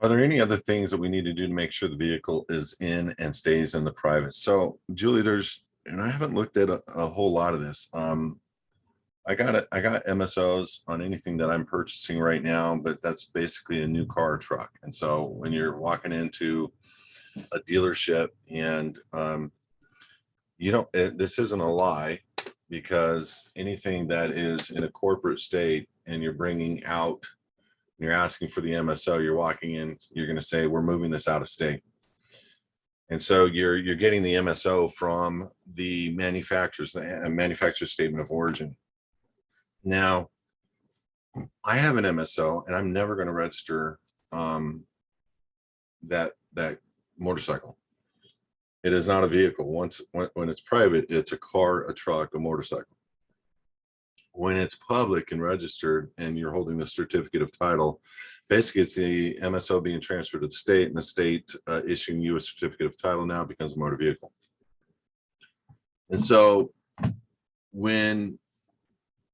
Are there any other things that we need to do to make sure the vehicle is in and stays in the private? So, Julie, and I haven't looked at a whole lot of this. I got MSOs on anything that I'm purchasing right now, but that's basically a new car or truck. And so when you're walking into a dealership and you don't, this isn't a lie, because anything that is in a corporate state and you're bringing out, you're asking for the MSO, you're walking in, you're going to say, we're moving this out of state. And so you're getting the MSO from the manufacturer's statement of origin. Now, I have an MSO and I'm never going to register that motorcycle. It is not a vehicle. When it's private, it's a car, a truck, a motorcycle. When it's public and registered and you're holding the certificate of title, basically it's the MSO being transferred to the state, and the state issuing you a certificate of title now becomes a motor vehicle. And so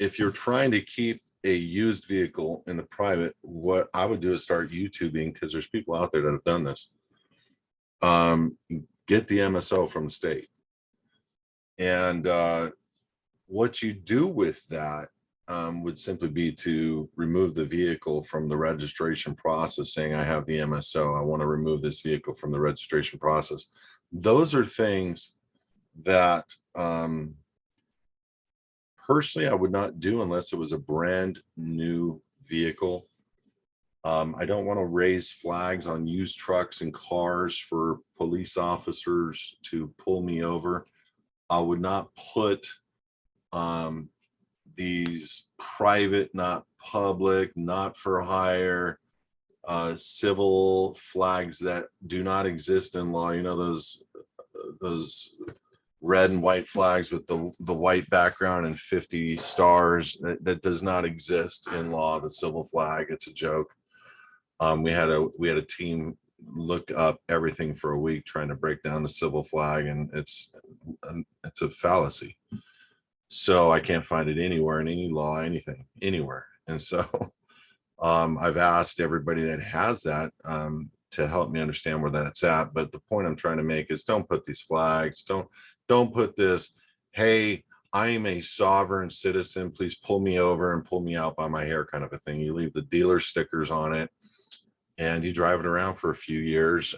if you're trying to keep a used vehicle in the private, what I would do is start YouTubing, because there's people out there that have done this. Get the MSO from the state. And what you do with that would simply be to remove the vehicle from the registration process, saying, I have the MSO, I want to remove this vehicle from the registration process. Those are things that personally I would not do unless it was a brand new vehicle. I don't want to raise flags on used trucks and cars for police officers to pull me over. I would not put these private, not public, not for hire, civil flags that do not exist in law. You know, those red and white flags with the white background and 50 stars, that does not exist in law. The civil flag, it's a joke. We had a team look up everything for a week trying to break down the civil flag, and it's a fallacy. So I can't find it anywhere in any law, anything, anywhere. And so I've asked everybody that has that to help me understand where that's at. But the point I'm trying to make is, don't put these flags, don't put this, hey, I am a sovereign citizen, please pull me over and pull me out by my hair kind of a thing. You leave the dealer stickers on it and you drive it around for a few years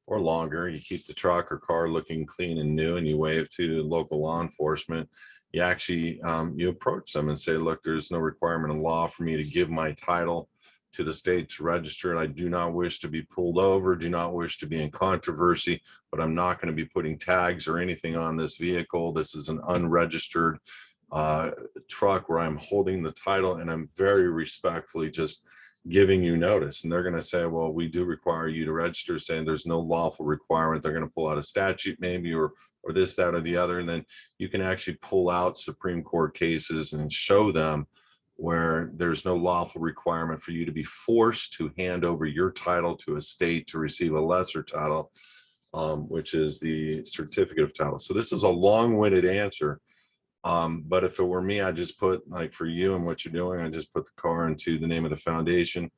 or longer. You keep the truck or car looking clean and new, and you wave to local law enforcement. You actually you approach them and say, look, there's no requirement in law for me to give my title to the state to register it. I do not wish to be pulled over, do not wish to be in controversy, but I'm not going to be putting tags or anything on this vehicle. This is an unregistered truck where I'm holding the title, and I'm very respectfully just giving you notice. And they're going to say, well, we do require you to register, saying there's no lawful requirement. They're going to pull out a statute maybe, or this, that, or the other. And then you can actually pull out Supreme Court cases and show them where there's no lawful requirement for you to be forced to hand over your title to a state to receive a lesser title, which is the certificate of title. So this is a long-winded answer. But if it were me, I just put, like for you and what you're doing, I just put the car into the name of the foundation.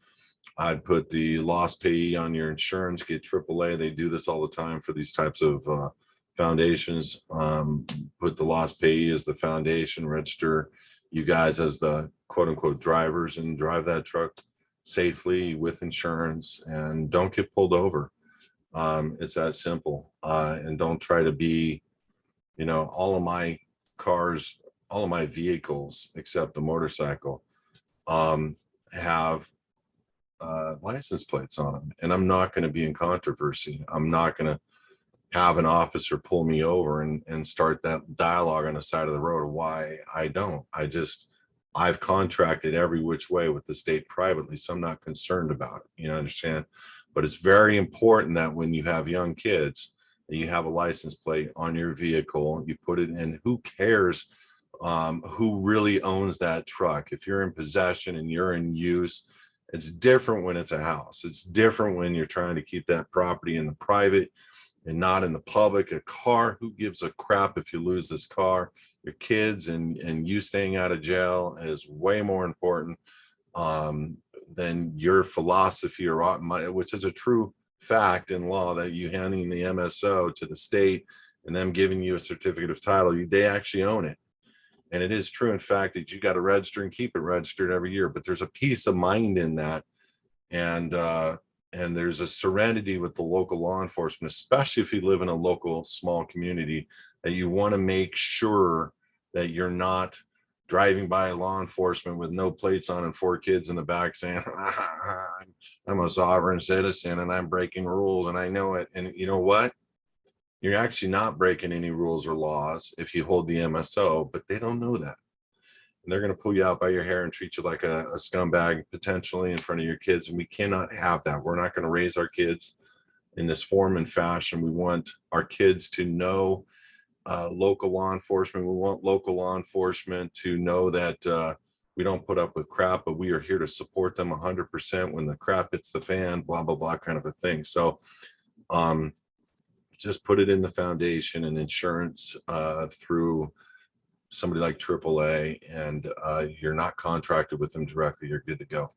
I'd put the loss payee on your insurance, get AAA. They do this all the time for these types of foundations. Put the loss payee as the foundation, register you guys as the quote unquote drivers, and drive that truck safely with insurance, and don't get pulled over. It's that simple. And don't try to be, all of my cars, all of my vehicles except the motorcycle have license plates on them, and I'm not going to be in controversy. I'm not going to have an officer pull me over and start that dialogue on the side of the road. Why I don't. I've contracted every which way with the state privately, so I'm not concerned about it. Understand? But it's very important that when you have young kids, that you have a license plate on your vehicle, you put it in. Who cares who really owns that truck? If you're in possession and you're in use, it's different when it's a house. It's different when you're trying to keep that property in the private and not in the public. A car, who gives a crap if you lose this car? Your kids and you staying out of jail is way more important then your philosophy which is a true fact in law, that you handing the MSO to the state and them giving you a certificate of title, they actually own it. And it is true, in fact, that you got to register and keep it registered every year. But there's a peace of mind in that, and there's a serenity with the local law enforcement, especially if you live in a local small community, that you want to make sure that you're not driving by law enforcement with no plates on and 4 kids in the back saying, I'm a sovereign citizen and I'm breaking rules and I know it. And you know what? You're actually not breaking any rules or laws if you hold the MSO, but they don't know that. And they're going to pull you out by your hair and treat you like a scumbag potentially in front of your kids. And we cannot have that. We're not going to raise our kids in this form and fashion. We want our kids to know local law enforcement. We want local law enforcement to know that we don't put up with crap, but we are here to support them 100% when the crap hits the fan, blah, blah, blah, kind of a thing. So just put it in the foundation and insurance through somebody like AAA, and you're not contracted with them directly. You're good to go.